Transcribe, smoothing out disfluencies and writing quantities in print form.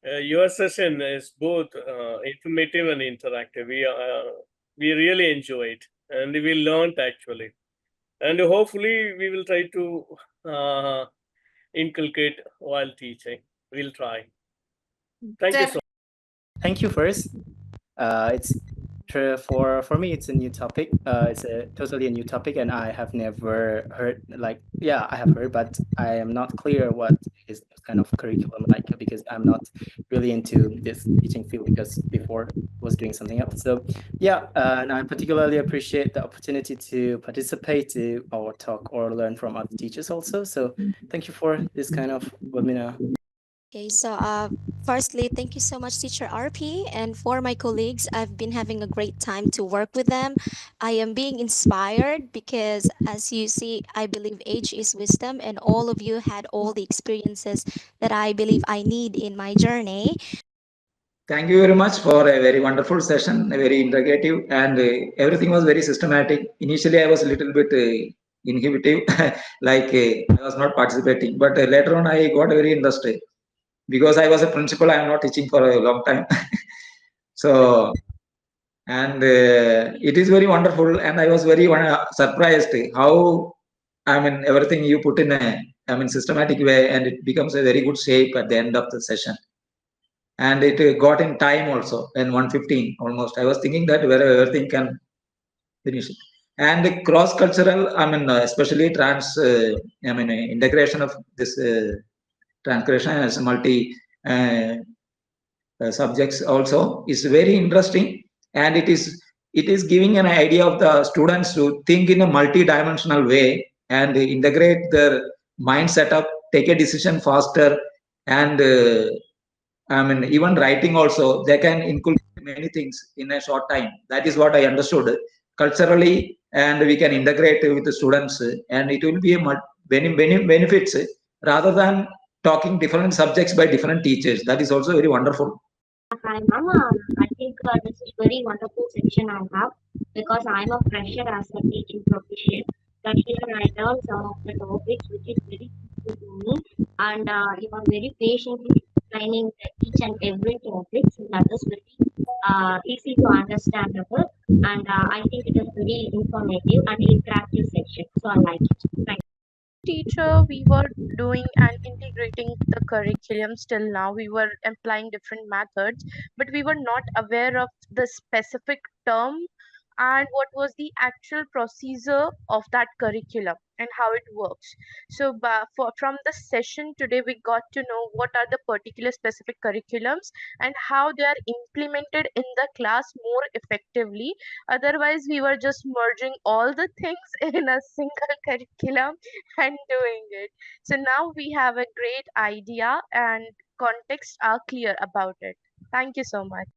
Your session is both informative and interactive. We really enjoy it, and we learned actually, and hopefully we will try to inculcate while teaching. We'll try. Thank you so much. Thank you first. It's for me, it's a new topic. It's a totally a new topic, and I have never heard. Like, yeah, I have heard, but I am not clear what is this kind of curriculum like, because I'm not really into this teaching field, because before was doing something else. So yeah, and I particularly appreciate the opportunity to participate to or talk or learn from other teachers also. So thank you for this kind of webinar. Okay, so firstly, thank you so much, Teacher RP. And for my colleagues, I've been having a great time to work with them. I am being inspired because, as you see, I believe age is wisdom, and all of you had all the experiences that I believe I need in my journey. Thank you very much for a very wonderful session, very integrative, and everything was very systematic. Initially, I was a little bit inhibitive, like I was not participating, but later on, I got very interested because I was a principal. I am not teaching for a long time, so and it is very wonderful, and I was very surprised how everything you put in a systematic way, and it becomes a very good shape at the end of the session. And it got in time also, and 1:15 almost. I was thinking that where everything can finish it. And the cross-cultural, especially integration of this transgression as multi uh, subjects also is very interesting, and it is giving an idea of the students to think in a multi-dimensional way and integrate their mind setup, take a decision faster, and even writing also, they can inculcate many things in a short time. That is what I understood culturally, and we can integrate with the students, and it will be a benefits rather than talking different subjects by different teachers. That is also very wonderful. Hi, ma'am. I think this is very wonderful section I have because I'm a fresher as a teaching profession. That here I learned some of the topics which is very useful to me, and you are very patiently explaining each and every topic. So that is very easy to understandable, and I think it is very informative and interactive section. So I like it. Thank you. Teacher, we were doing and integrating the curriculum. Still now we were applying different methods, but we were not aware of the specific term and what was the actual procedure of that curriculum and how it works. So from the session today we got to know what are the particular specific curriculums and how they are implemented in the class more effectively. Otherwise we were just merging all the things in a single curriculum and doing it. So now we have a great idea and context are clear about it. Thank you so much.